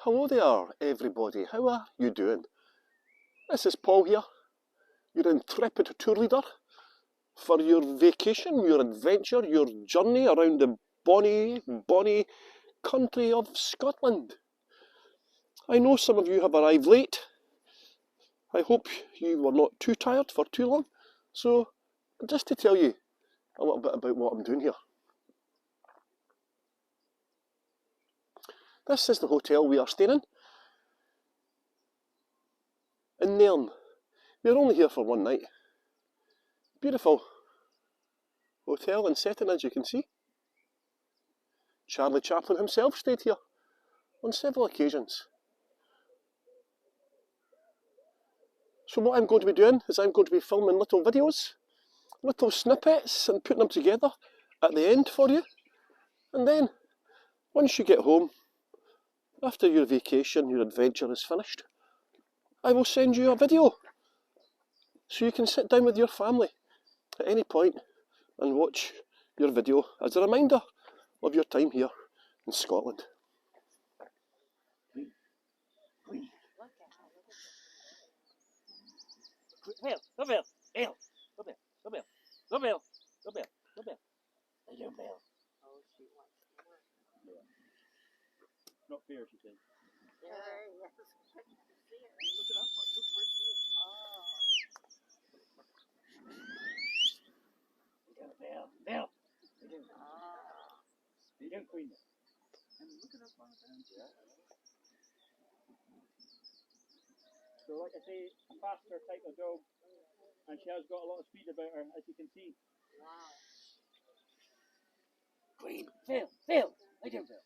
Hello there, everybody. How are you doing? This is Paul here, your intrepid tour leader for your vacation, your adventure, your journey around the bonny, bonny country of Scotland. I know some of you have arrived late. I hope you were not too tired for too long. So, just to tell you a little bit about what I'm doing here. This is the hotel we are staying in Nairn. We're only here for one night. Beautiful hotel and setting, as you can see. Charlie Chaplin himself stayed here on several occasions. So what I'm going to be doing is I'm going to be filming little videos, little snippets, and putting them together at the end for you. And then, once you get home, after your vacation, your adventure is finished, I will send you a video so you can sit down with your family at any point and watch your video as a reminder of your time here in Scotland. Bell, go Bell, Bell, go Bell, go Bell, go Bell, go Bell, go Bell. Lay down, Bell. Oh, she wants to work. Yeah. Not fair, she said. Yeah, yes. Look it up. Look where she is. Oh. Lay down, Bell, Bell. Lay down. Ah. Lay down, Queen. And look it up on the bench. Yeah. So, like I say, a faster type of dog, and she has got a lot of speed about her, as you can see. Wow. Queen, Phil, lay down, Phil.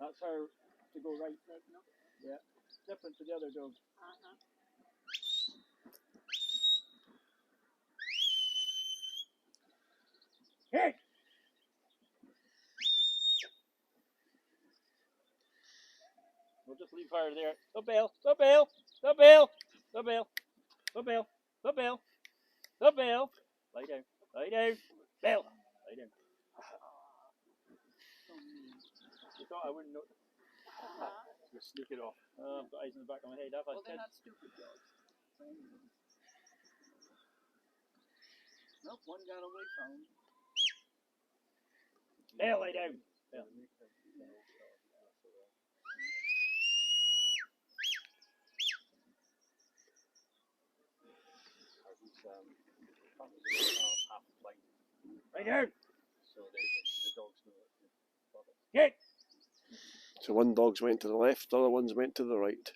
That's her to go right. Yeah, different to the other dogs. Hey! We'll just leave her there. Go Bell, go Bell, go Bell, go Bell, go Bell, go Bell, go Bell. Lay down, Bell, lay down. You thought I wouldn't know. You sneak it off. I've got eyes in the back of my head. Have I? Well, they're not stupid dogs. Nope, one got away from him. Bell, lay down. Bell. Right here. So the dogs know it. Get. So one dog's went to the left, the other one's went to the right.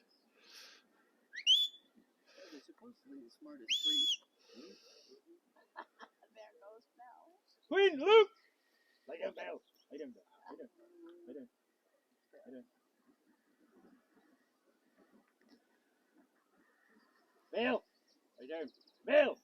They're supposed to be the smartest breed. There goes Bell. Queen, Luke. Lay down, Bell. Lay down, Bell. Lay down. Lay down. Lay down. Bell. Lay down. Bell.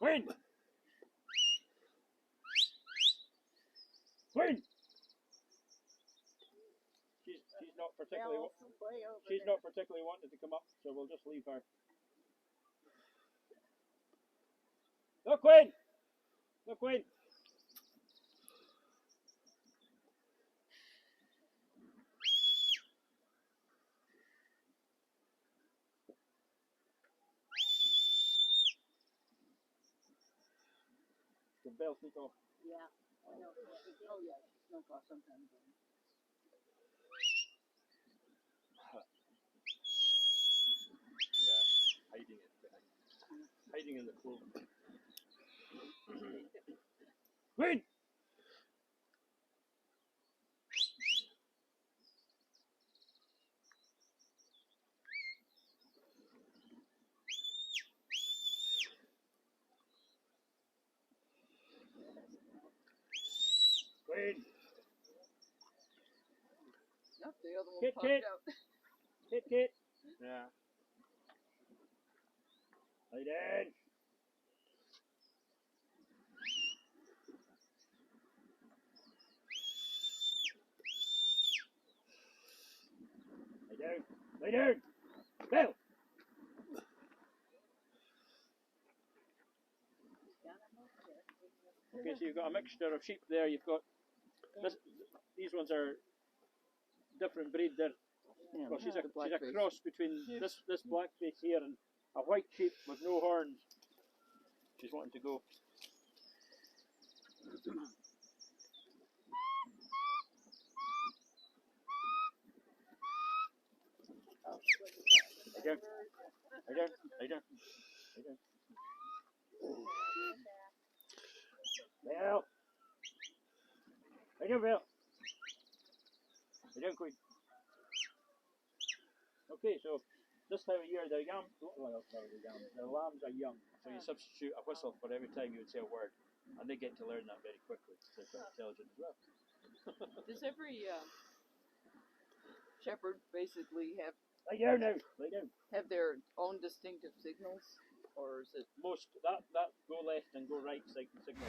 Queen! Queen! She's not particularly wanting to come up, so we'll just leave her. Go Queen! Go Queen! The bell sneak off. Yeah. I know. Oh yeah, she snuck off sometimes. Yeah, hiding in the cloak. Queen! Queen! Yep, the other one popped out. Kit. Yeah. Lay down. Lay down. Bill. Okay, so you've got a mixture of sheep there. You've got this, these ones are different breed. They're, well, she's a cross between this black face here and a white sheep with no horns. She's wanting to go. Lay down. Lay down. Lay down. Lay down. Bill. Lay down, Bill. Lay down, Queen. Okay, so this time of year the lambs are young, so you substitute a whistle for every time you would say a word, and they get to learn that very quickly. They're quite intelligent as well. Does every shepherd basically Lay down now. Lay down. have their own distinctive signals, or is it? Most that go left and go right signal.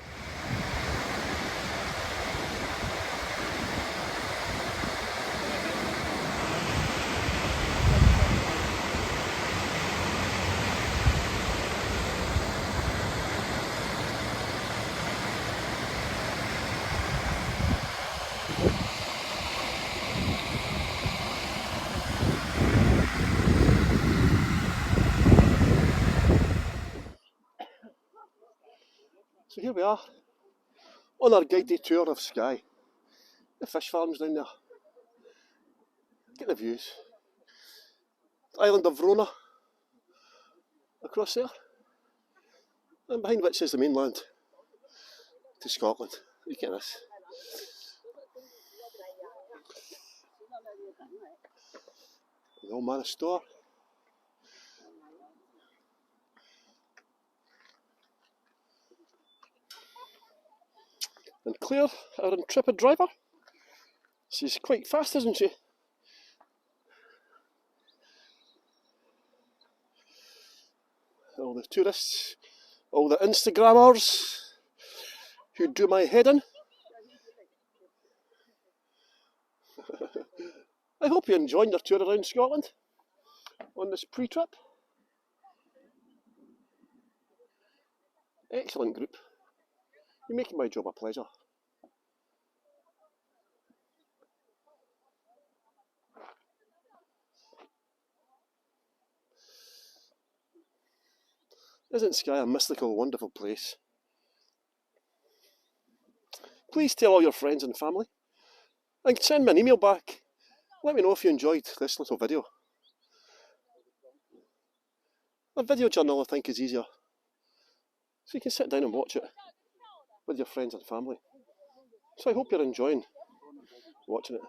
So here we are, on our guided tour of Skye. The fish farms down there. Get the views. The island of Rona, across there. And behind which is the mainland to Scotland. Look at this. The old manor store. And Claire, our intrepid driver, she's quite fast, isn't she? All the tourists, all the Instagrammers who do my head in. I hope you're enjoying your tour around Scotland on this pre-trip. Excellent group. You're making my job a pleasure. Isn't Skye a mystical, wonderful place? Please tell all your friends and family. And send me an email back. Let me know if you enjoyed this little video. A video journal, I think, is easier. So you can sit down and watch it with your friends and family. So I hope you're enjoying watching it.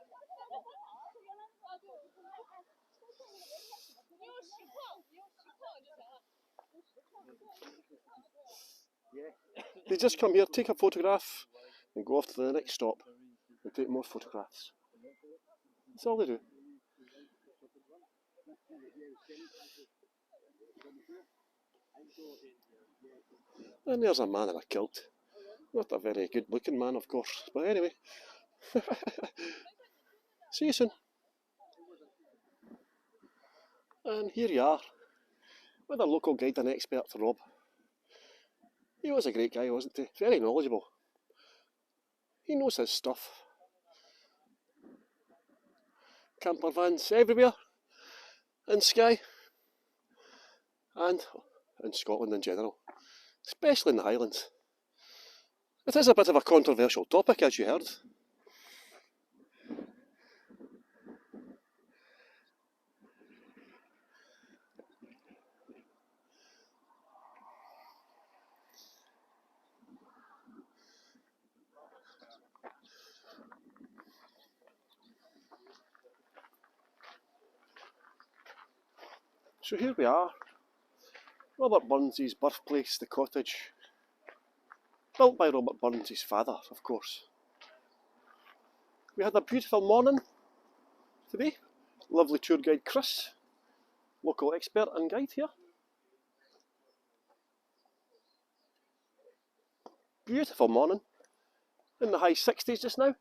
They just come here, take a photograph, and go off to the next stop and take more photographs. That's all they do. And there's a man in a kilt. Not a very good looking man, of course, but anyway. See you soon. And here you are, with our local guide and expert, Rob. He was a great guy, wasn't he? Very knowledgeable. He knows his stuff. Camper vans everywhere in Skye and in Scotland in general, especially in the Highlands. It is a bit of a controversial topic, as you heard. So here we are, Robert Burns' birthplace, the cottage, built by Robert Burns' father, of course. We had a beautiful morning today. Lovely tour guide Chris, local expert and guide here. Beautiful morning, in the high 60s just now.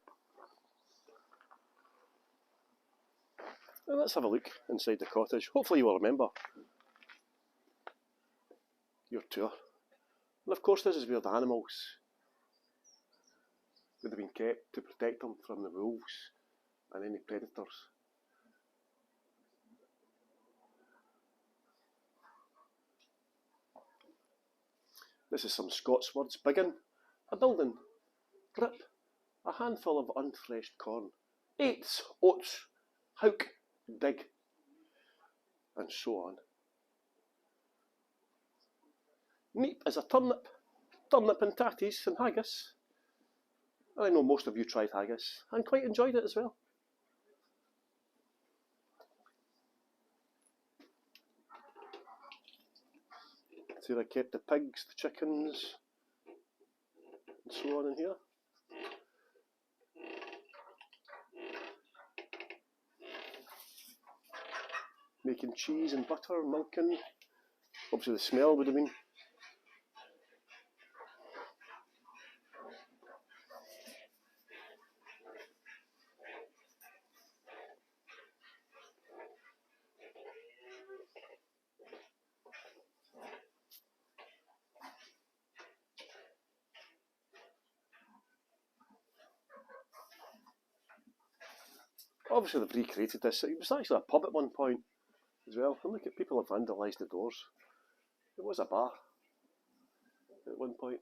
And let's have a look inside the cottage. Hopefully you will remember your tour. And of course this is where the animals would have been kept to protect them from the wolves and any predators. This is some Scots words. Biggin, a building. Grip, a handful of unthreshed corn. Eights, oats, houk, dig, and so on. Neep is a turnip and tatties and haggis. And I know most of you tried haggis and quite enjoyed it as well. So I kept the pigs, the chickens, and so on in here. Making cheese and butter, milking. Obviously the smell would have been. Obviously they've recreated this. It was actually a pub at one point as well. And look at people have vandalised the doors. It was a bar at one point.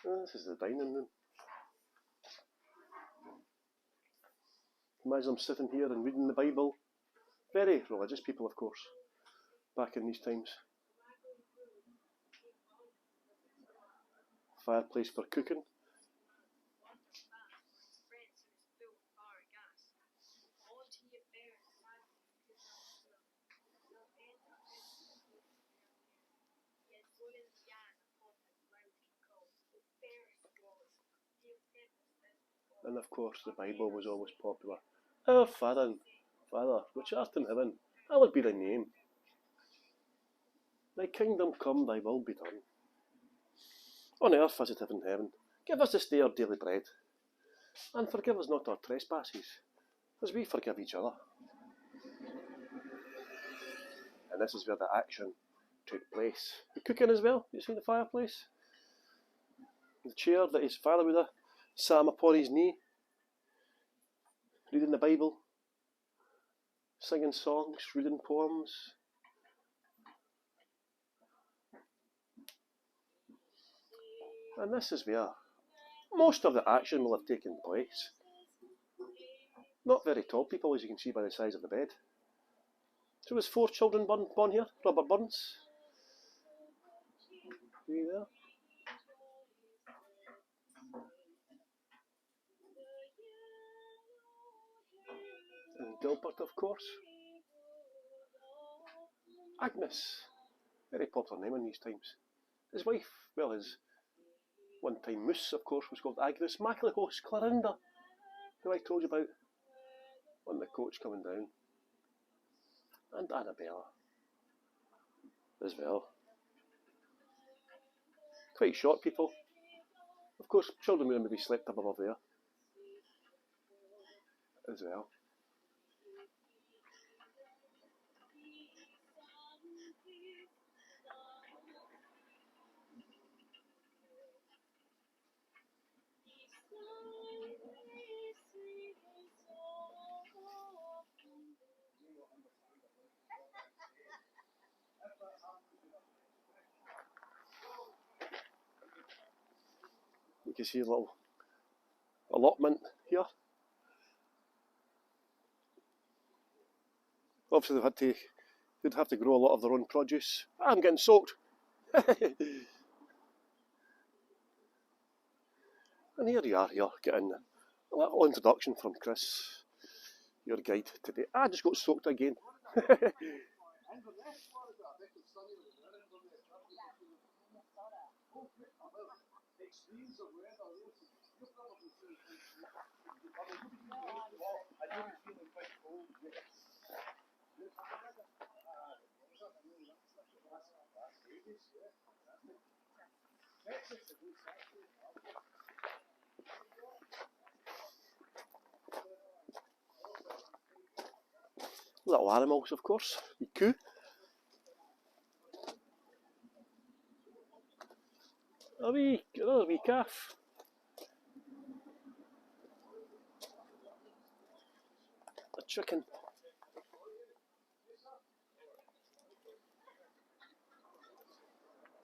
Oh, this is the dining room. Imagine them sitting here and reading the Bible. Very religious people, of course, back in these times. Fireplace for cooking. And of course the Bible was always popular. Our Father, which art in heaven, hallowed be thy name. Thy kingdom come, thy will be done. On earth as it is in heaven. Give us this day our daily bread. And forgive us not our trespasses, as we forgive each other. And this is where the action took place. The cooking as well, you see the fireplace? The chair that his father would have sat him upon his knee, reading the Bible, singing songs, reading poems. And this is where most of the action will have taken place. Not very tall people, as you can see by the size of the bed. So there's 4 children born here, Robert Burns. See there? And Gilbert, of course. Agnes, very popular name in these times. His wife, well, his one-time moose, of course, was called Agnes. Maclehose Clarinda, who I told you about on the coach coming down. And Annabella as well. Quite short people. Of course, children would have maybe slept up above there as well. You can see a little allotment here. Obviously they'd have to grow a lot of their own produce. I'm getting soaked. And here you are, you're getting a little introduction from Chris, your guide today. I just got soaked again. Little animals, of course. The coo. Another wee calf. A chicken.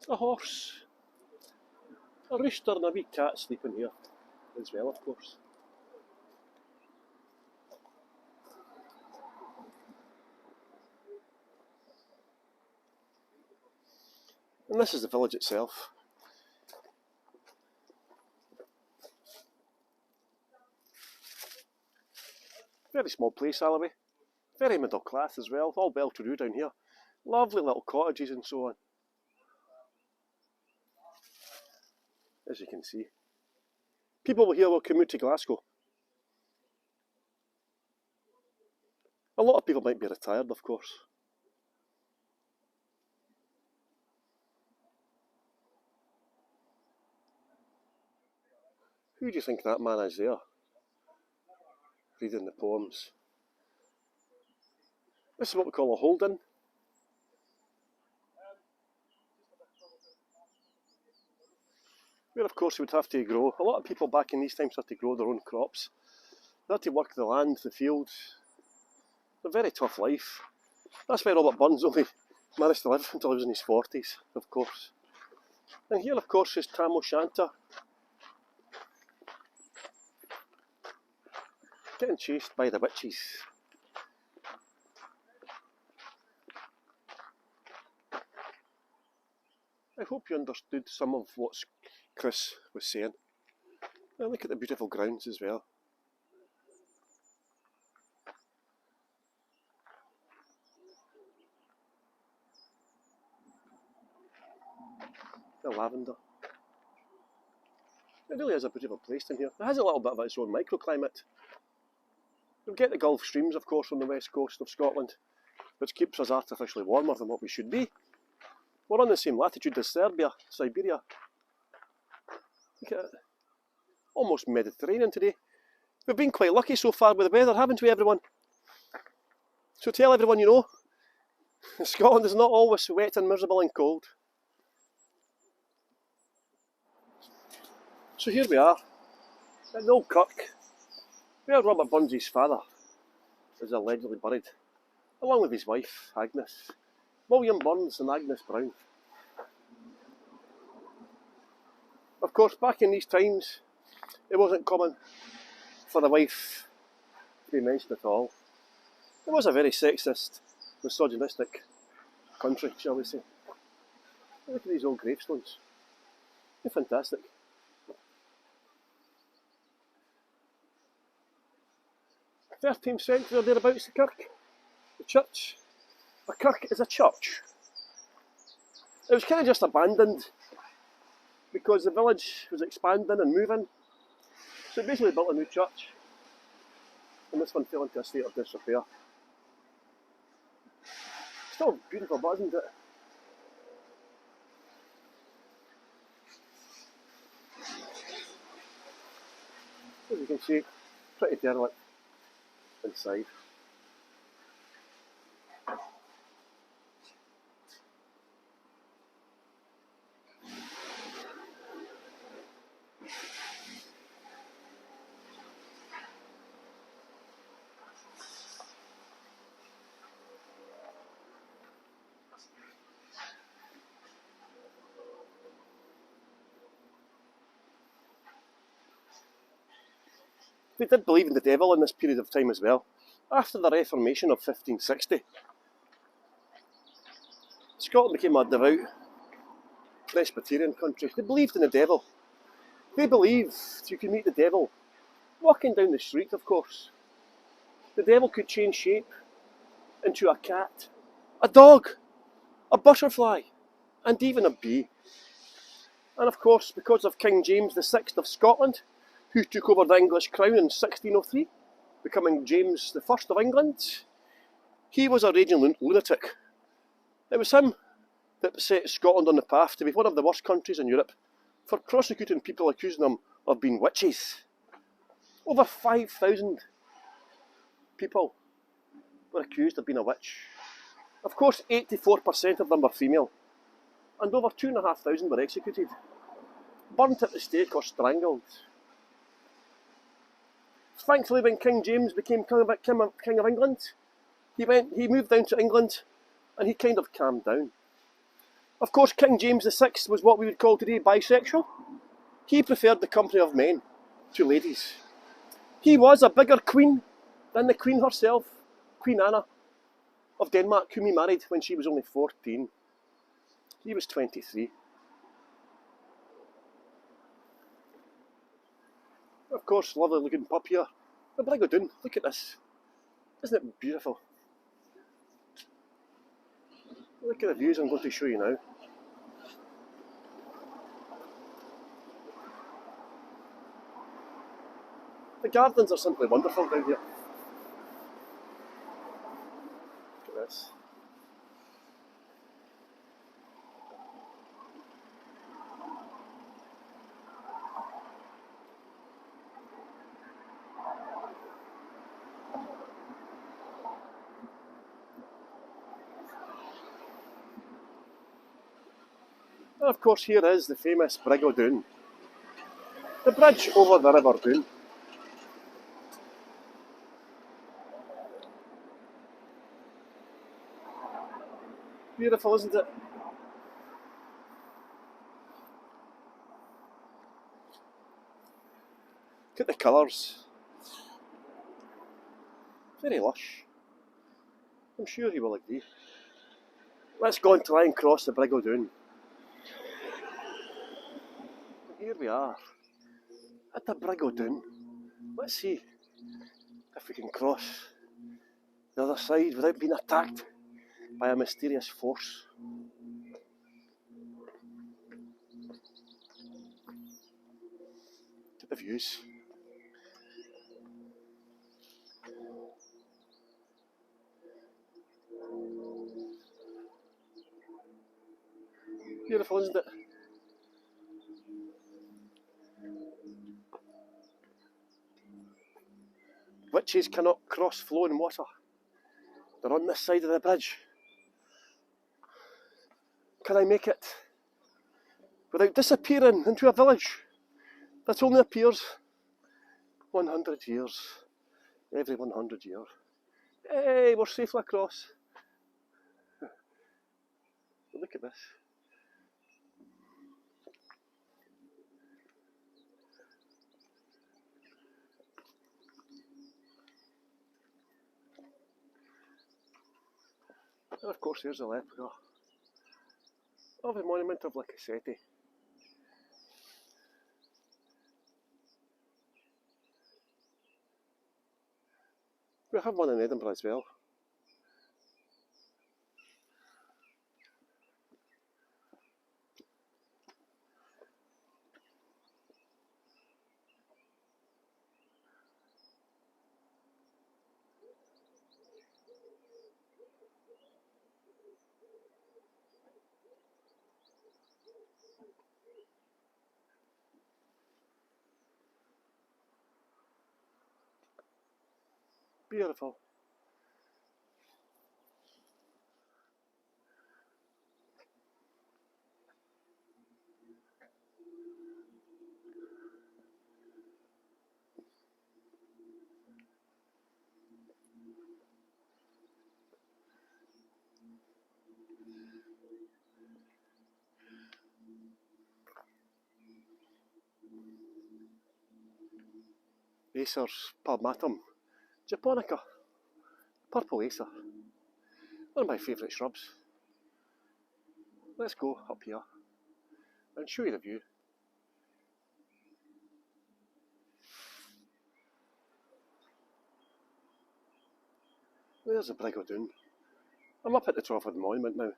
A horse. A rooster and a wee cat sleeping here as well, of course. And this is the village itself. Very small place, Alloway. Very middle class as well. All well-to-do down here. Lovely little cottages and so on. As you can see. People here will commute to Glasgow. A lot of people might be retired, of course. Who do you think that man is there? Reading the poems. This is what we call a hold-in. Where of course you would have to grow. A lot of people back in these times had to grow their own crops. They had to work the land, the fields. A very tough life. That's why Robert Burns only managed to live until he was in his 40s, of course. And here of course is Tam O'Shanter. Getting chased by the witches. I hope you understood some of what Chris was saying. Now look at the beautiful grounds as well. The lavender. It really is a beautiful place in here. It has a little bit of its own microclimate. We get the Gulf Streams, of course, on the west coast of Scotland, which keeps us artificially warmer than what we should be. We're on the same latitude as Siberia. Look at it. Almost Mediterranean today. We've been quite lucky so far with the weather, haven't we, everyone? So tell everyone you know, Scotland is not always wet and miserable and cold. So here we are, at the old kirk, where Robert Burns' father is allegedly buried, along with his wife, Agnes. William Burns and Agnes Brown. Of course, back in these times, it wasn't common for the wife to be mentioned at all. It was a very sexist, misogynistic country, shall we say. Look at these old gravestones. They're fantastic. 13th century or thereabouts, the kirk, the church. A kirk is a church. It was kind of just abandoned because the village was expanding and moving. So it basically built a new church. And this one fell into a state of disrepair. Still beautiful, but isn't it? As you can see, pretty derelict inside. They did believe in the devil in this period of time as well. After the Reformation of 1560, Scotland became a devout Presbyterian country. They believed in the devil. They believed you could meet the devil walking down the street, of course. The devil could change shape into a cat, a dog, a butterfly, and even a bee. And of course, because of King James VI of Scotland, who took over the English crown in 1603, becoming James I of England, he was a raging lunatic. It was him that set Scotland on the path to be one of the worst countries in Europe for prosecuting people accusing them of being witches. Over 5,000 people were accused of being a witch. Of course, 84% of them were female, and over 2,500 were executed, burnt at the stake or strangled. Thankfully, when King James became King of England, he moved down to England, and he kind of calmed down. Of course, King James VI was what we would call today bisexual. He preferred the company of men to ladies. He was a bigger queen than the Queen herself, Queen Anna of Denmark, whom he married when she was only 14. He was 23. Of course, lovely looking pup here. The Brigadoon, look at this. Isn't it beautiful? Look at the views I'm going to show you now. The gardens are simply wonderful down here. Look at this. And of course, here is the famous Brigadoon, the bridge over the River Doon. Beautiful, isn't it? Look at the colours. Very lush. I'm sure he will agree. Let's go and try and cross the Brigadoon. Here we are, at the Brigadoon. Let's see if we can cross the other side without being attacked by a mysterious force. Look at the views. Beautiful, isn't it? Witches cannot cross flowing water. They're on this side of the bridge. Can I make it without disappearing into a village that only appears 100 years, every 100 years? Hey, we're safely across. Look at this. And of course, here's the replica of the monument of Loch. We have one in Edinburgh as well. Beautiful. Acer's palmatum japonica, purple acer, one of my favourite shrubs. Let's go up here and show you the view. There's the Brigadoon. I'm up at the top of the monument now.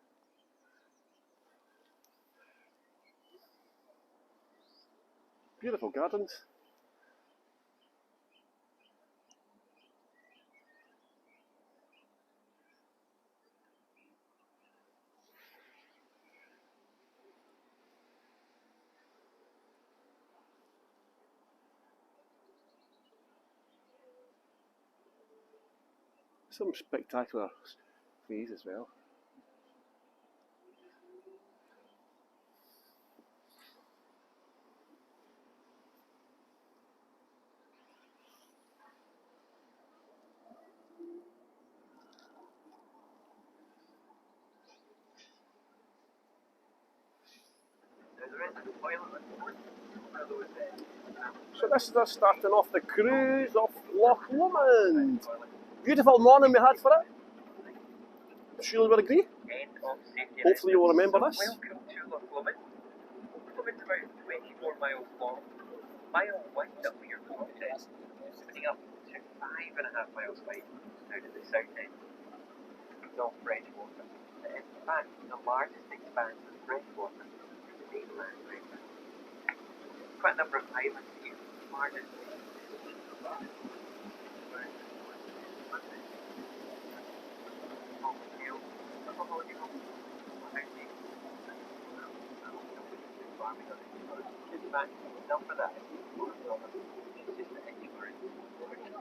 Beautiful gardens. Some spectacular trees as well. So this is us starting off the cruise of Loch Lomond. Beautiful morning we had for it. Surely we'll agree. Hopefully you'll remember this. Welcome to Loch Lomond. Loch Lomond's about 24 miles long. Mile wide up your cottage, splitting up to 5.5 miles wide down at the south end. It's all fresh water. In fact, the largest expanse of fresh water is the mainland right now. Quite a number of islands here. The largest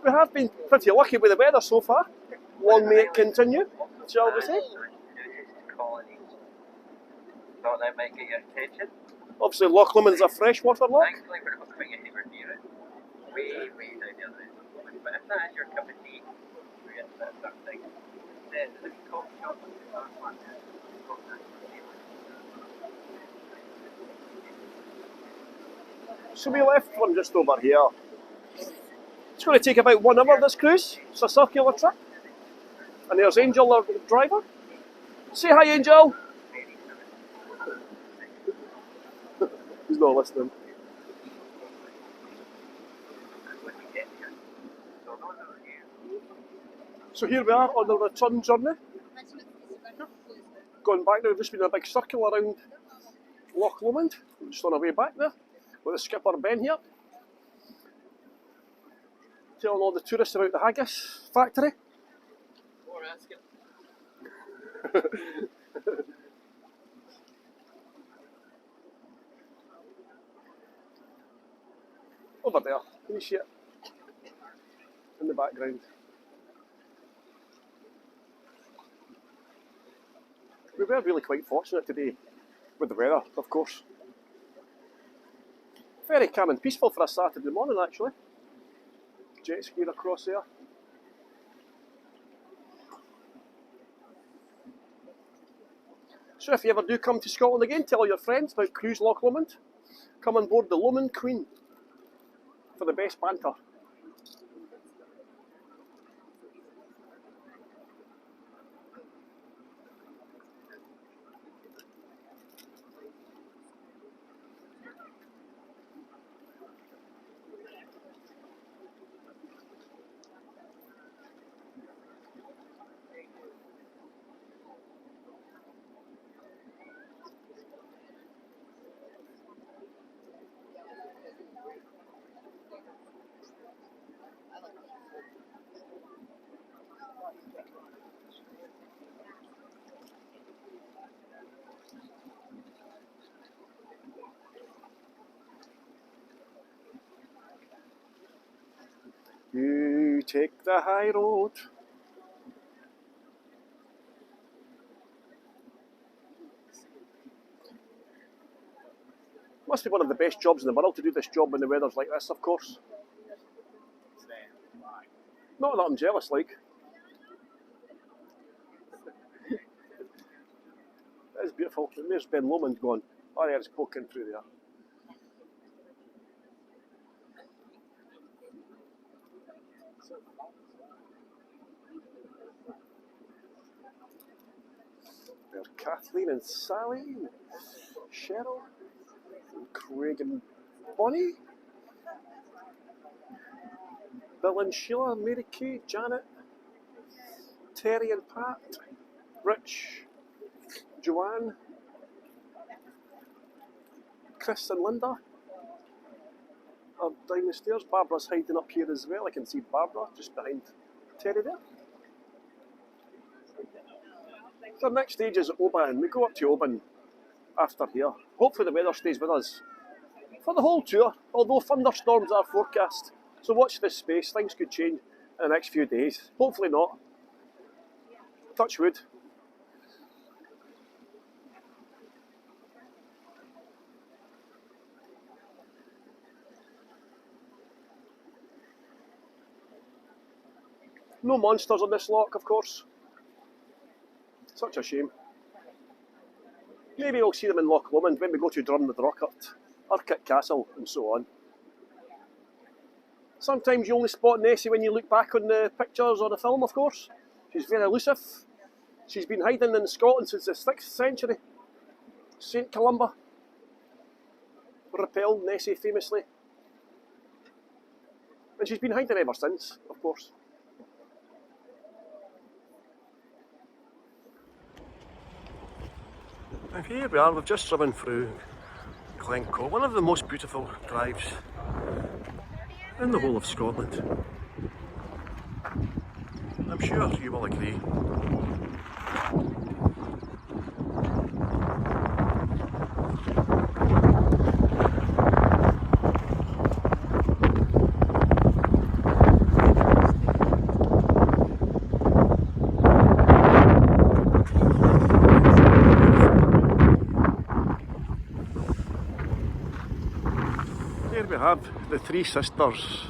We have been pretty lucky with the weather so far. Long may it continue, shall we say? Thought that might get your attention. Obviously Loch Lomond's a freshwater loch. Thankfully we're not coming anywhere near it. Way down the other end. But if that is your cup of tea, we're into that sort of thing. Then the coffee shop is the last one. So we left one just over here. It's going to take about 1 hour this cruise. It's a circular trip. And there's Angel, our driver. Say hi, Angel. He's not listening. So here we are on the return journey. Going back now, we've just been a big circle around Loch Lomond. Just on our way back there with the skipper Ben here. Telling all the tourists about the haggis factory. Or ask him. Over there, can you see it? In the background. We were really quite fortunate today with the weather, of course. Very calm and peaceful for a Saturday morning, actually. Jet skiing across there. So if you ever do come to Scotland again, tell all your friends about Cruise Loch Lomond. Come on board the Lomond Queen for the best banter. You take the high road. Must be one of the best jobs in the world to do this job when the weather's like this, of course. Not that I'm jealous, like. It is beautiful. And there's Ben Lomond going. Oh, yeah, it's poking through there. There's Kathleen and Sally, and Cheryl, and Craig and Bonnie, Bill and Sheila, Mary Kay, Janet, Terry and Pat, Rich, Joanne, Chris and Linda are down the stairs. Barbara's hiding up here as well. I can see Barbara just behind Terry there. So our next stage is Oban. We go up to Oban after here. Hopefully the weather stays with us for the whole tour, although thunderstorms are forecast. So watch this space, things could change in the next few days. Hopefully not. touch wood. No monsters on this loch, of course. Such a shame. Maybe we'll see them in Loch Lomond when we go to Drumnadrochart, Urquhart Castle, and so on. Sometimes you only spot Nessie when you look back on the pictures or the film, of course. She's very elusive. She's been hiding in Scotland since the 6th century. St Columba repelled Nessie famously. And she's been hiding ever since, of course. And here we are, we've just driven through Glencoe, one of the most beautiful drives in the whole of Scotland. I'm sure you will agree. Here we have the Three Sisters,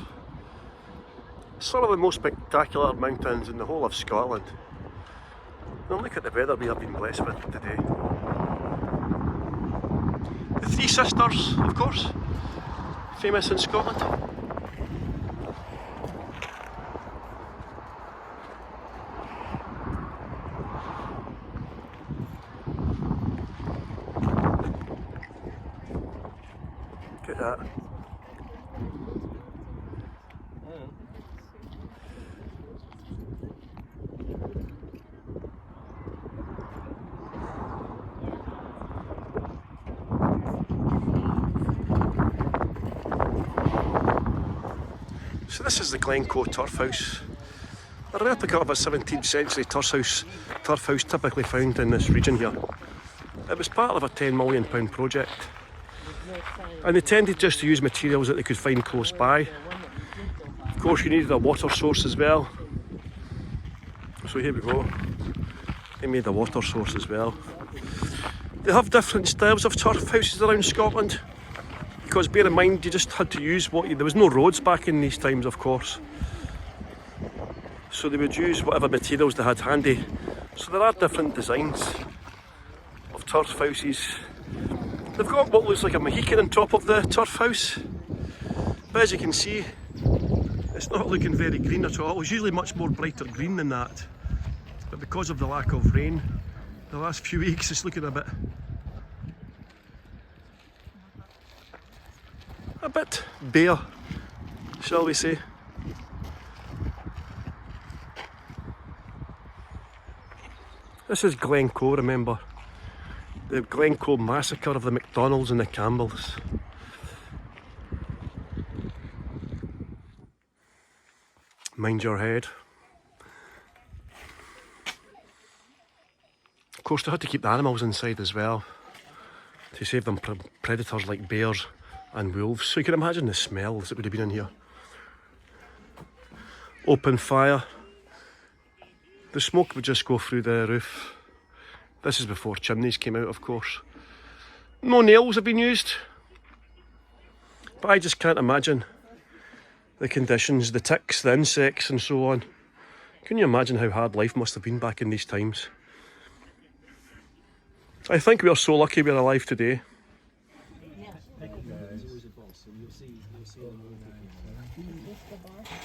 some of the most spectacular mountains in the whole of Scotland. Now look at the weather we have been blessed with today. The Three Sisters, of course, famous in Scotland. Look at that. So this is the Glencoe turf house, a replica of a 17th century turf house typically found in this region here. It was part of a £10 million project, and they tended just to use materials that they could find close by. Of course you needed a water source as well, so here we go, they made a water source as well. They have different styles of turf houses around Scotland, because bear in mind you just had to use there was no roads back in these times, of course, so they would use whatever materials they had handy. So there are different designs of turf houses. They've got what looks like a Mohican on top of the turf house, but as you can see it's not looking very green at all. It was usually much more brighter green than that, but because of the lack of rain the last few weeks it's looking a bit bare, shall we say. This is Glencoe, remember. The Glencoe massacre of the MacDonalds and the Campbells. Mind your head. Of course they had to keep the animals inside as well to save them from predators like bears and wolves, so you can imagine the smells that would have been in here. Open fire. The smoke would just go through the roof. This is before chimneys came out, of course. No nails have been used, but I just can't imagine the conditions, the ticks, the insects and so on. Can you imagine how hard life must have been back in these times? I think we are so lucky we're alive today.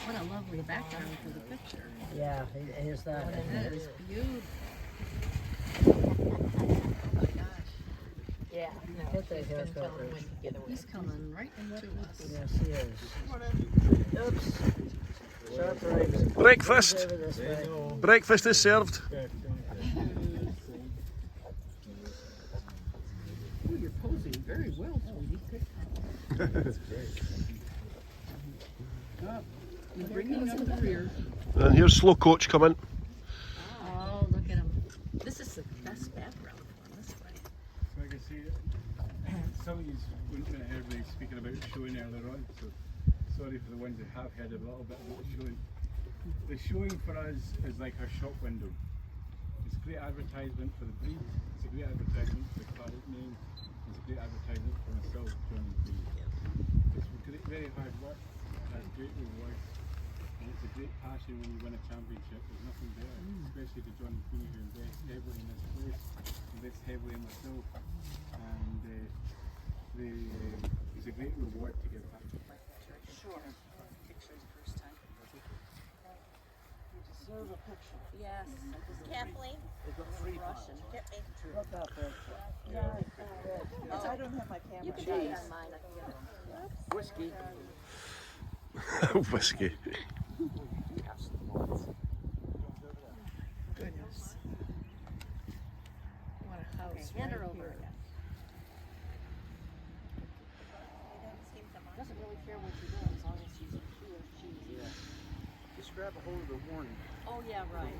What a lovely background for the picture. Yeah, it is that. That is beautiful. Oh my gosh. Yeah. Get the haircut. He's coming right into us. Yes, he is. Oops. Sharp right. Breakfast! Over this way. Breakfast is served. Oh, you're posing very well, sweetie. That's great. You're bringing up the rear. And here's slow coach coming. Oh, look at him. This is the best background for this way. So I can see some of you wouldn't have heard me speaking about showing earlier on, so sorry for the ones that have heard a little bit about the showing. The showing for us is like our shop window. great advertisement for the breed. It's a great advertisement for the cottage name. It's a great advertisement for myself joining the breed. It's great, very hard work, has great rewards, and it's a great passion when you win a championship. There's nothing better, especially to John and Queenie who invest heavily in this place, invest heavily in myself, and it's a great reward to give back. Sure. Pictures first time. You deserve a picture. Yes. Kathleen. They've got 3 Russian. pounds. Get me. Not that bad. Oh, I don't have my camera. You can do it on mine. I can get it. Whiskey. Whiskey. Goodness. What a house. Hand her right over. here. Doesn't really care what you do as long as she's cheese. Yeah. Just grab a hold of the warning. Oh yeah, right.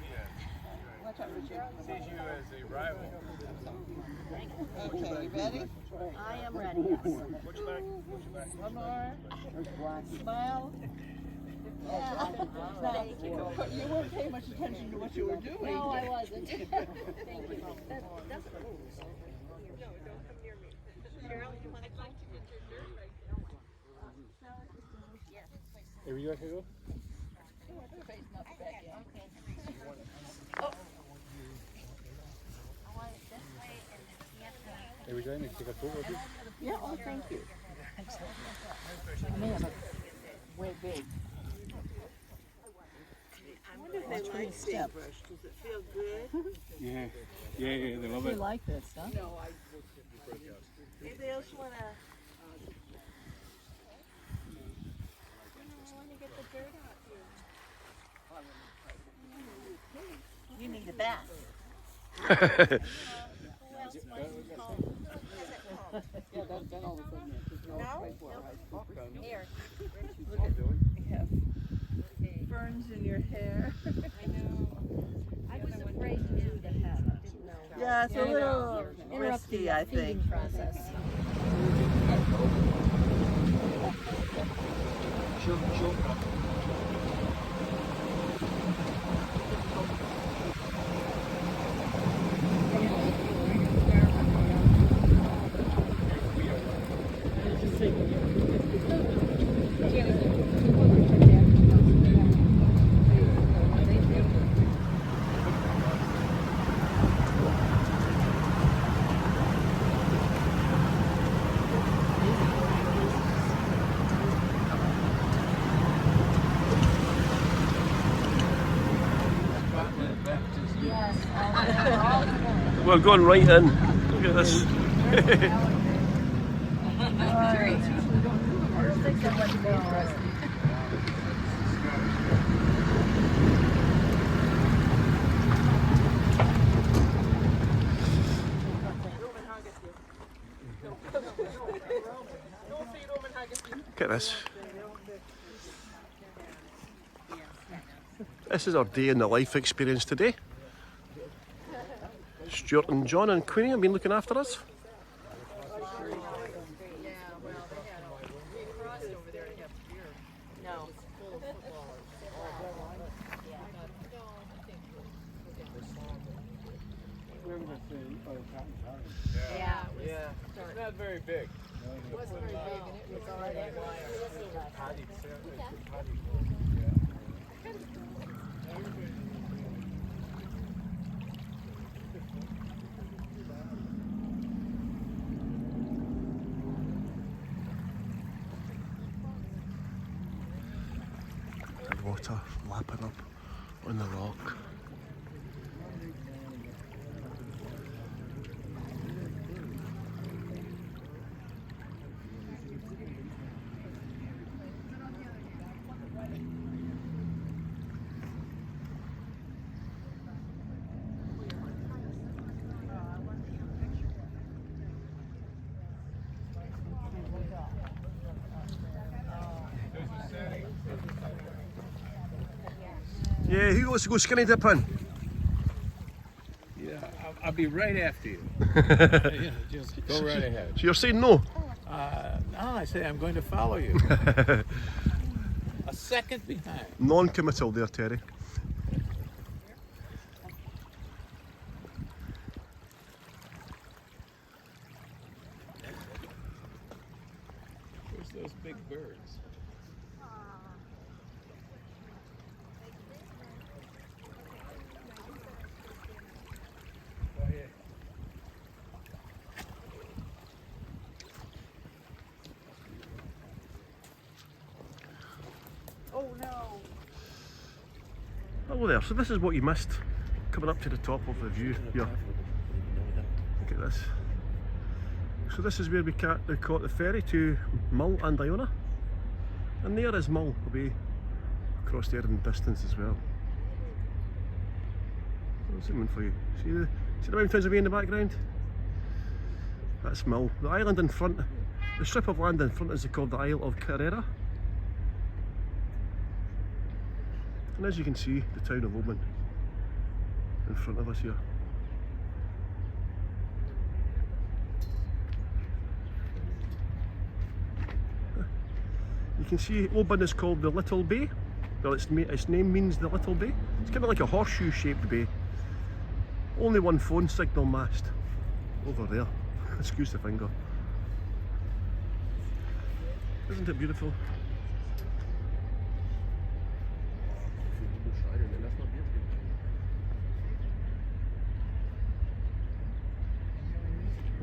Watch out, Richard. Sees you as a rival. Okay, you ready? I am ready. Yes. Watch your back. Watch your back. One more. There's black. Smile. Yeah. Thank you. You weren't paying much attention to what you were doing. No, I wasn't. Thank you. That doesn't move. Here we go, here we go. Here we go, and take a photo of you. Yeah, oh, thank you. Man, way big. I wonder if they like sagebrush. Does it feel good? Yeah, they love They it. like this, huh? Maybe they also want to. You need a bath. Yeah, that's done all the thing. Here. You have ferns in your hair. I know. I was afraid to do the head. I didn't know. Yeah, it's a little risky, I think. Process. We're going right in. Look at this. Look at this. This is our day in the life experience today. Stuart and John and Queenie have been looking after us. No. Yeah. Yeah, it's not very big. It wasn't very big and it was already The water lapping up on the rock. Yeah, who wants to go skinny dipping? Yeah, I'll be right after you. Yeah, just go right ahead. So you're saying no? No, I say I'm going to follow you. A second behind. Non-committal there, Terry. those big birds? Oh, yeah. Oh no. Hello there, so this is what you missed coming up to the top of the view here. Look at this. So this is where we caught the ferry to Mull and Iona. And there is Mull away across there in the distance as well. I'll zoom in for you. See the mountains away in the background? That's Mull. The island in front, the strip of land in front is called the Isle of Carrera. And as you can see, the town of Oban in front of us here. You can see Oban is called the Little Bay. Well, its name means the Little Bay. It's kind of like a horseshoe shaped bay. Only one phone signal mast over there. Excuse the finger. Isn't it beautiful?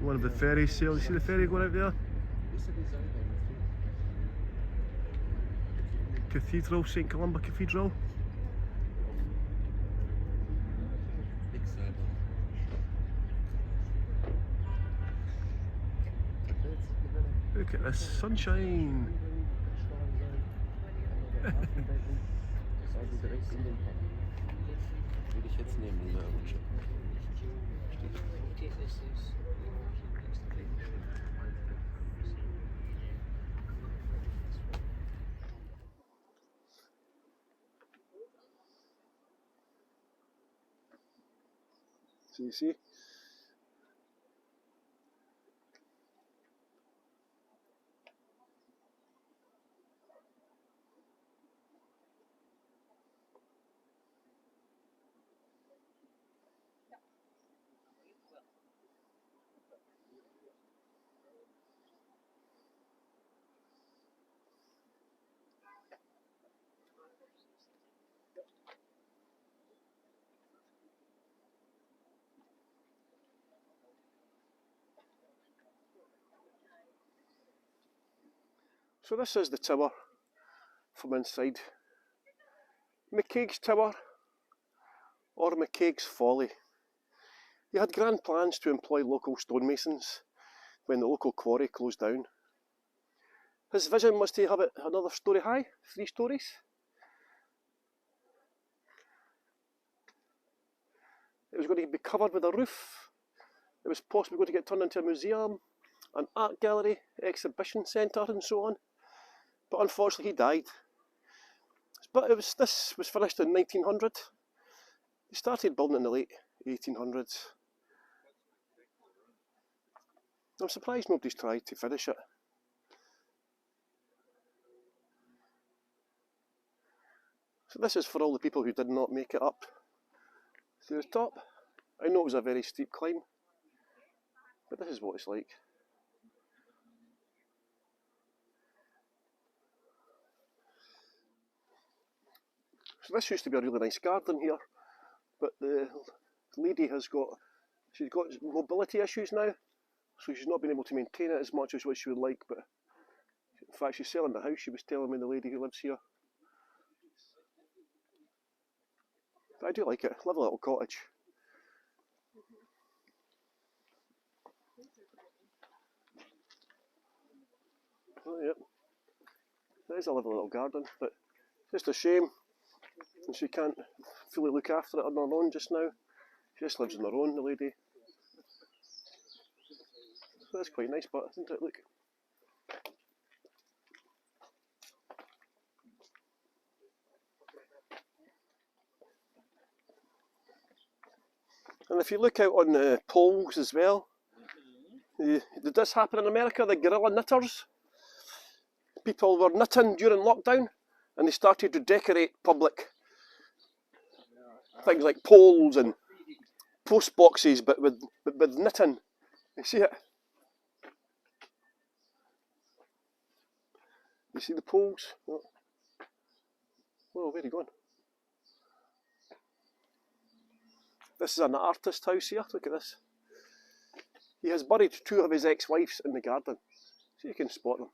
One of the ferries sail. You see the ferry going out there? Cathedral, St Columba Cathedral. Look at this sunshine. So you see, so this is the tower from inside. McCaig's Tower, or McCaig's Folly. He had grand plans to employ local stonemasons when the local quarry closed down. His vision was to have it another story high, 3 stories. It was going to be covered with a roof. It was possibly going to get turned into a museum, an art gallery, exhibition centre and so on. But unfortunately he died. But this was finished in 1900. They started building in the late 1800s. I'm surprised nobody's tried to finish it. So this is for all the people who did not make it up to the top. I know it was a very steep climb, but this is what it's like. So this used to be a really nice garden here, but the lady she's got mobility issues now, so she's not been able to maintain it as much as what she would like, but in fact she's selling the house, she was telling me, the lady who lives here. But I do like it, I love a little cottage. Oh yep, there is a lovely little garden, but it's just a shame and she can't fully look after it on her own just now. She just lives on her own, the lady. So that's quite nice, but isn't it? Look. And if you look out on the poles as well, did this happen in America? The guerrilla knitters? People were knitting during lockdown and they started to decorate public things like poles and post boxes, but with knitting. You see it? You see the poles? Oh, where are you going? This is an artist house here, look at this. He has buried 2 of his ex-wives in the garden, so you can spot them.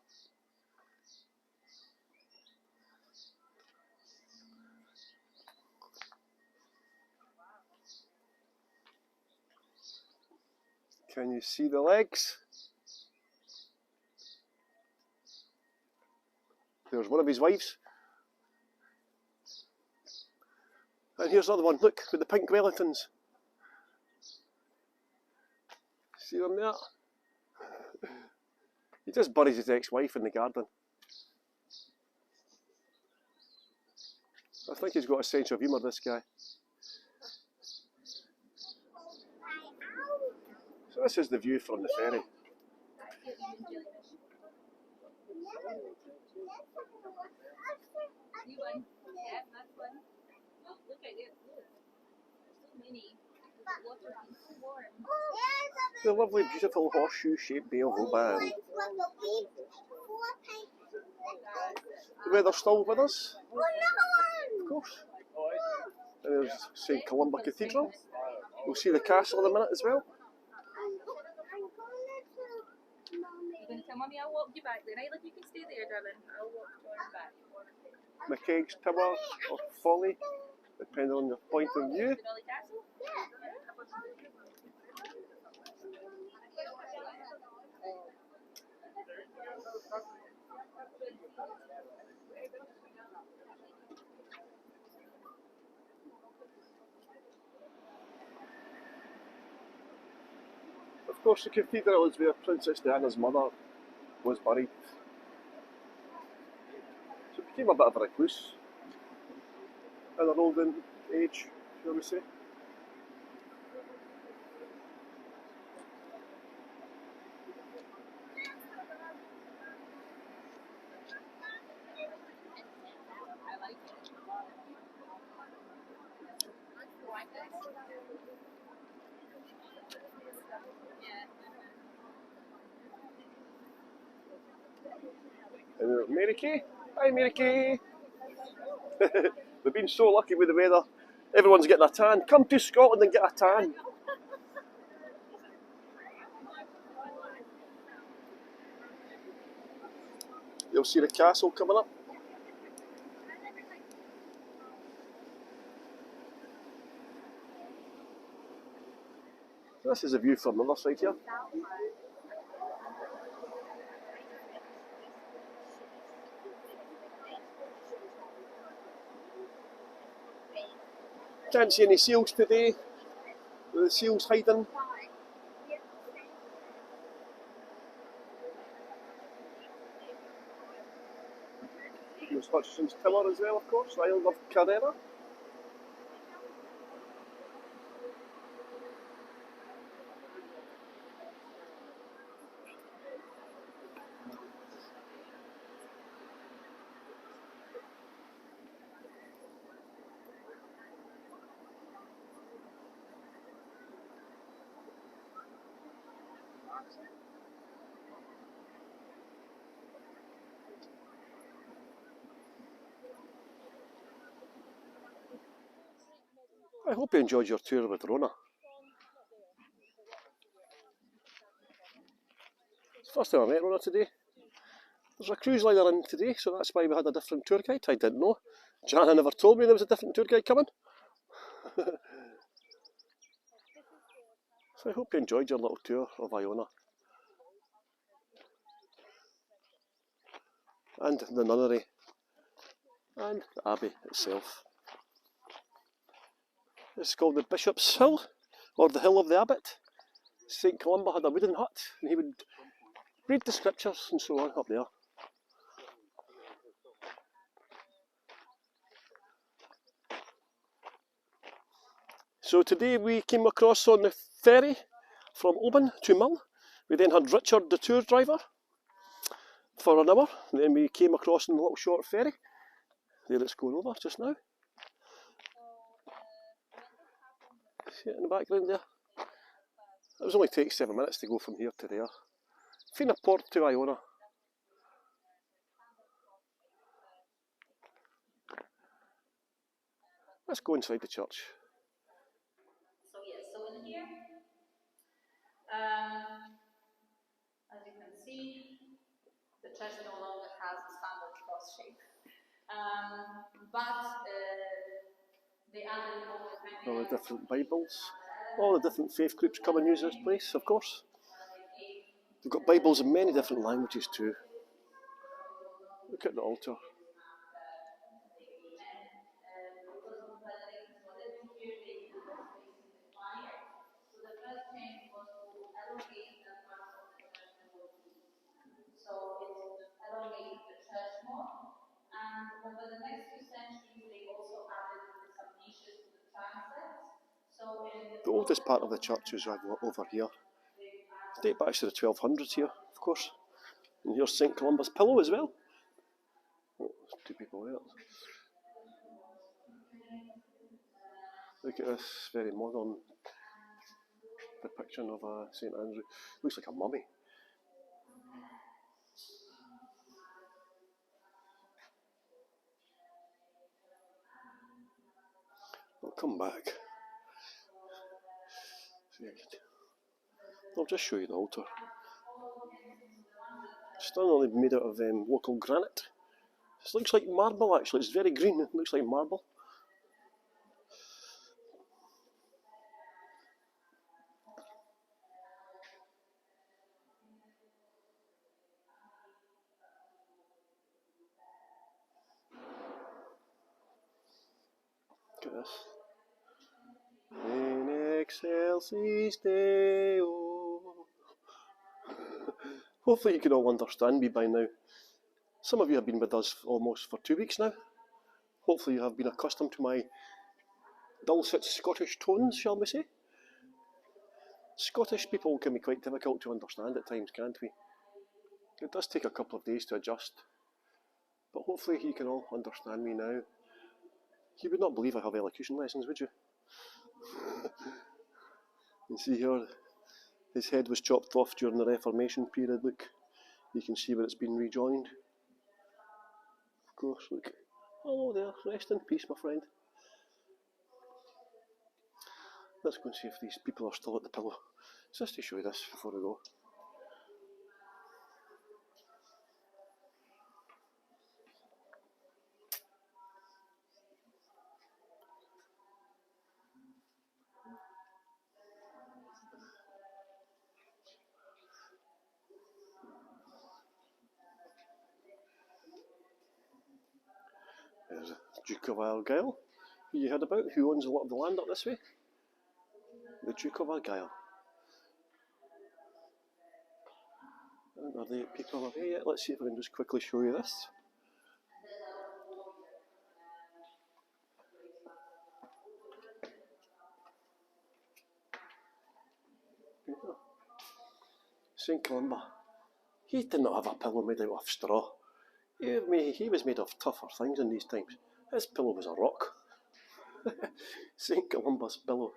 Can you see the legs? There's one of his wives. And here's another one, look, with the pink Wellingtons. See them there? He just buries his ex-wife in the garden. I think he's got a sense of humour, this guy. So this is the view from the ferry. The lovely, beautiful horseshoe-shaped Bay of Oban. The weather's still with us, of course. And there's St Columba Cathedral. We'll see the castle in a minute as well. You're going to tell Mummy I'll walk you back then. Like you can stay there, darling. I'll walk you back. McKegg's Tower or Folly, depending on your point of view. Of course, the cathedral is where Princess Diana's mother was buried. So it became a bit of a recluse in her olden age, shall we say. And Mary Kay. Hi Mary Kay. We've been so lucky with the weather. Everyone's getting a tan. Come to Scotland and get a tan. You'll see the castle coming up. This is a view from the other side here. Can't see any seals today. The seals hiding. There's Hutchinson's Tower as well, of course. Island of Carrera. I hope you enjoyed your tour with Rona. It's the first time I met Rona today. There's a cruise liner in today, so that's why we had a different tour guide. I didn't know. Jana never told me there was a different tour guide coming. So I hope you enjoyed your little tour of Iona. And the nunnery. And the abbey itself. It's called the Bishop's Hill, or the Hill of the Abbot. St Columba had a wooden hut, and he would read the scriptures and so on up there. So today we came across on the ferry from Oban to Mull. We then had Richard, the tour driver, for an hour. And then we came across on the little short ferry. There it's going over just now. See it in the background there? It was only takes 7 minutes to go from here to there. Fina Port to Iona. Let's go inside the church. So yes, so in here, as you can see, the church no longer has the standard cross shape. But they added All the different Bibles. All the different faith groups come and use this place, of course. They've got Bibles in many different languages too. Look at the altar. So it elongated the church more, and over the next few centuries they also added some niches to the transepts. So The oldest part of the church is over here. Date back to the 1200s here, of course. And here's St Columba's pillow as well. Oh, there's two people there. Look at this very modern depiction of St Andrew. Looks like a mummy. I'll come back. I'll just show you the altar. Stunningly made out of local granite. This looks like marble actually, it's very green, it looks like marble. Look at this. In excelsis Deo. Hopefully you can all understand me by now. Some of you have been with us almost for 2 weeks now. Hopefully you have been accustomed to my dulcet Scottish tones, shall we say. Scottish people can be quite difficult to understand at times, can't we? It does take a couple of days to adjust. But hopefully you can all understand me now. You would not believe I have elocution lessons, would you? You see here, his head was chopped off during the Reformation period, look. You can see where it's been rejoined. Of course, look. Hello there, rest in peace, my friend. Let's go and see if these people are still at the pillow. Just to show you this before I go. There's the Duke of Argyll, who you heard about, who owns a lot of the land up this way. The Duke of Argyll. Are the people away yet? Let's see if I can just quickly show you this. St Columba. He did not have a pillow made out of straw. He was made of tougher things in these times. His pillow was a rock. St Columba's pillow.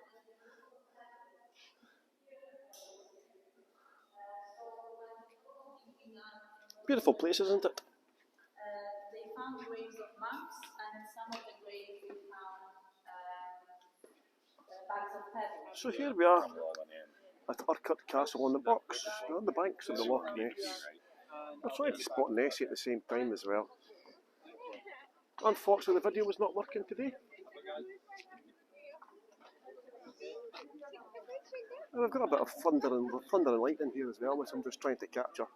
Beautiful place, isn't it? They found graves of monks, and in some of the graves they found bags of pebbles. So here we are at Urquhart Castle on the box. We're on the banks of the Loch Ness. We're trying to spot Nessie at the same time as well. Unfortunately the video was not working today. And I've got a bit of thunder and light in here as well, which I'm just trying to capture.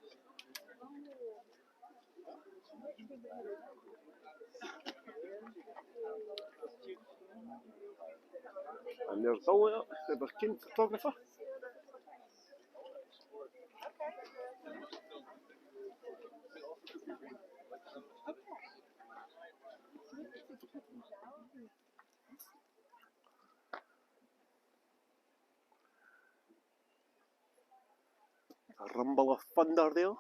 And there's Bill there, the Burkeen photographer. A rumble of thunder there.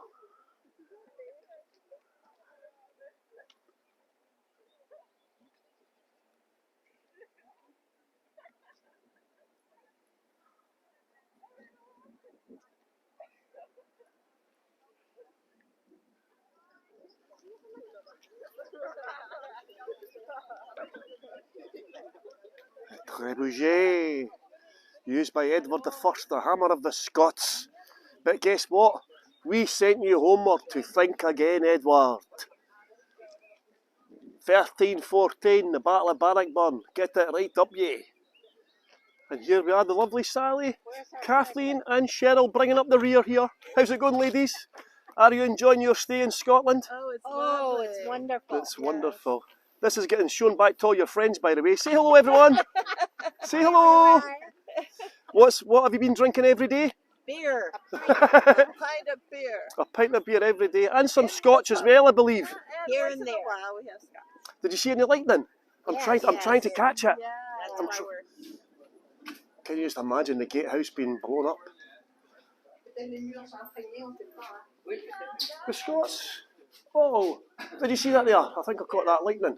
Trebuchet, used by Edward I, the hammer of the Scots. But guess what? We sent you homeward to think again, Edward. 1314, the Battle of Bannockburn. Get it right up ye. And here we are, the lovely Sally, Kathleen and Cheryl bringing up the rear here. How's it going, ladies? Are you enjoying your stay in Scotland? Oh, it's wonderful. It's wonderful. This is getting shown back to all your friends, by the way. Say hello, everyone. Say hello. What have you been drinking every day? Beer. A pint of beer. A pint of beer every day, and some scotch as well, I believe. Here and there. Wow, we have scotch. Did you see any lightning? I'm trying to catch it. Yeah, that's why we're... Can you just imagine the gatehouse being blown up? The Scots. Oh, did you see that there? I think I caught that lightning.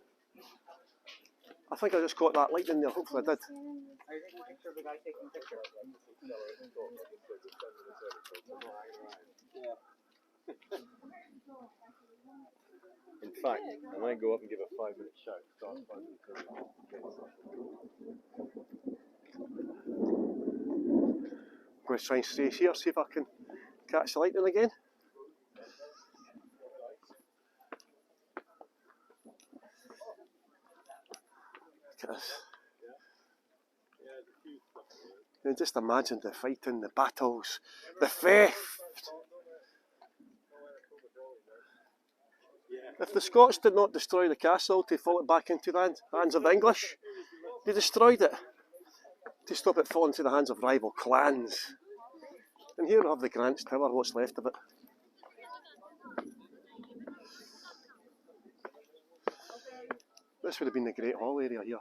I think I just caught that lightning there. Hopefully I did. In fact, I might go up and give a 5-minute shout. I'm going to try and stay here, see if I can catch the lightning again. Look at this. Now just imagine the fighting, the battles, the theft. If the Scots did not destroy the castle to fall it back into the hands of the English, they destroyed it to stop it falling into the hands of rival clans. And here we have the Grant's Tower, what's left of it. This would have been the Great Hall area here.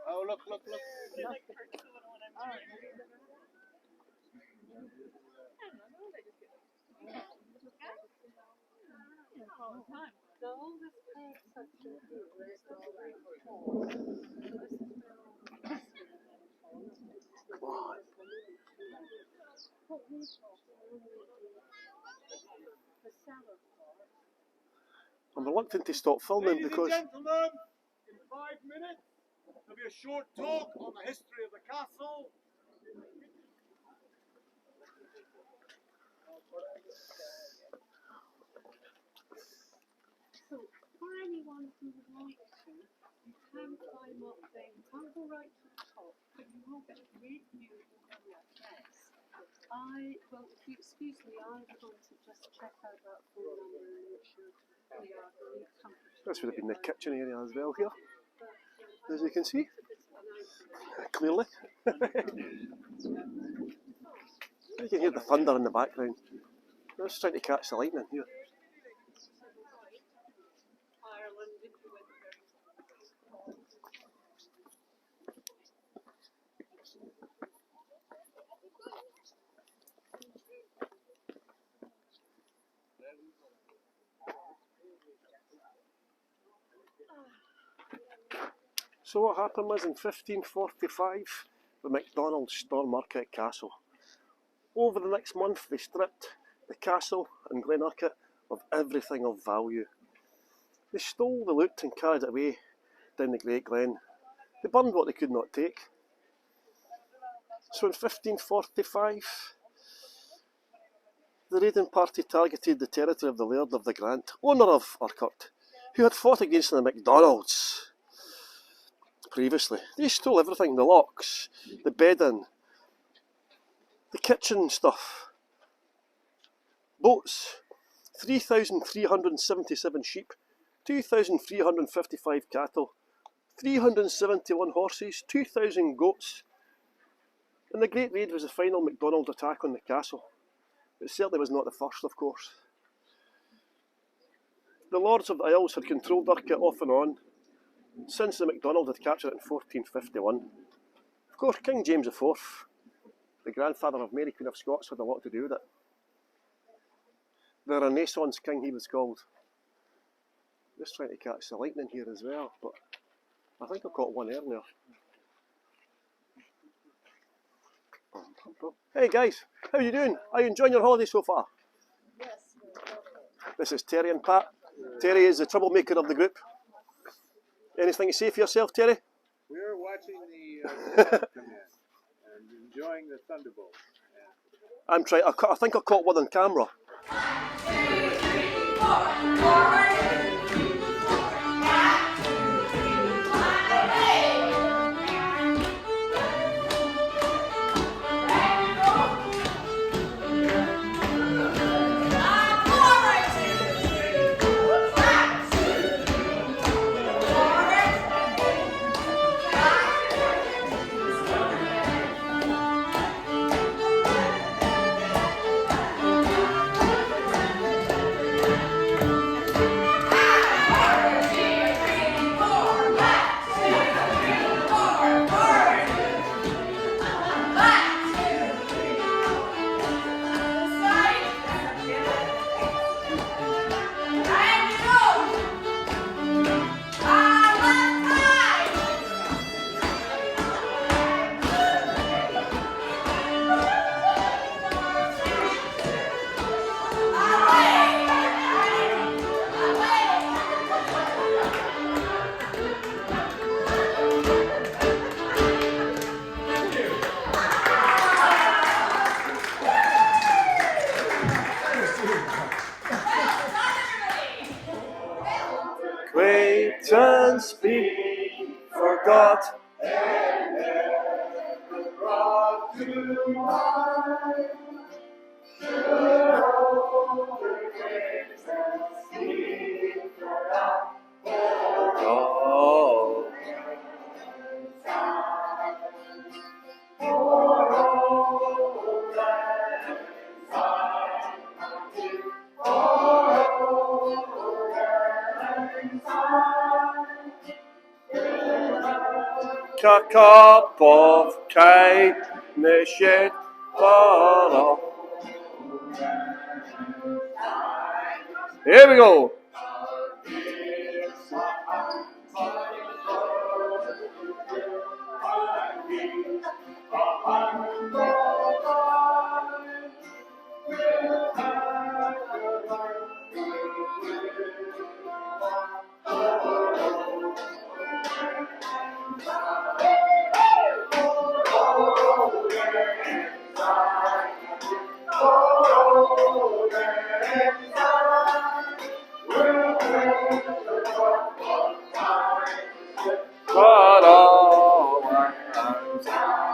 Oh, look. I'm reluctant to stop filming because... Ladies and gentlemen, in 5 minutes, there'll be a short talk on the history of the castle. So, for anyone who would like to, you can climb up there. You can't go right to the top, but you will get a really beautiful view like this. Well, if you excuse me, I'm going to just check out that phone number and make sure we are comfortable. This would have been the kitchen area as well here, as you can see, clearly. You can hear the thunder in the background. I'm just trying to catch the lightning here. So what happened was in 1545, the MacDonalds stormed Market Castle. Over the next month they stripped the castle and Glencoe of everything of value. They stole the loot and carried it away down the Great Glen. They burned what they could not take. So in 1545, the raiding party targeted the territory of the Laird of the Grant, owner of Urquhart, who had fought against the MacDonalds previously. They stole everything, the locks, the bedding, the kitchen stuff, boats, 3,377 sheep, 2,355 cattle, 371 horses, 2,000 goats. And the Great Raid was the final MacDonald attack on the castle. It certainly was not the first, of course. The Lords of the Isles had controlled Urquhart off and on since the MacDonald had captured it in 1451. Of course, King James IV, the grandfather of Mary Queen of Scots, had a lot to do with it. The Renaissance King, he was called. Just trying to catch the lightning here as well, but I think I caught one earlier. Hey guys, how are you doing? Are you enjoying your holiday so far? Yes. This is Terry and Pat. Terry is the troublemaker of the group. Anything to say for yourself, Terry? We're watching the sun come in and enjoying the thunderbolt. I'm trying. I think I caught one on camera. Acquaintance be forgot. Oh. A cup of kindness shed for all. Here we go.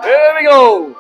Here we go.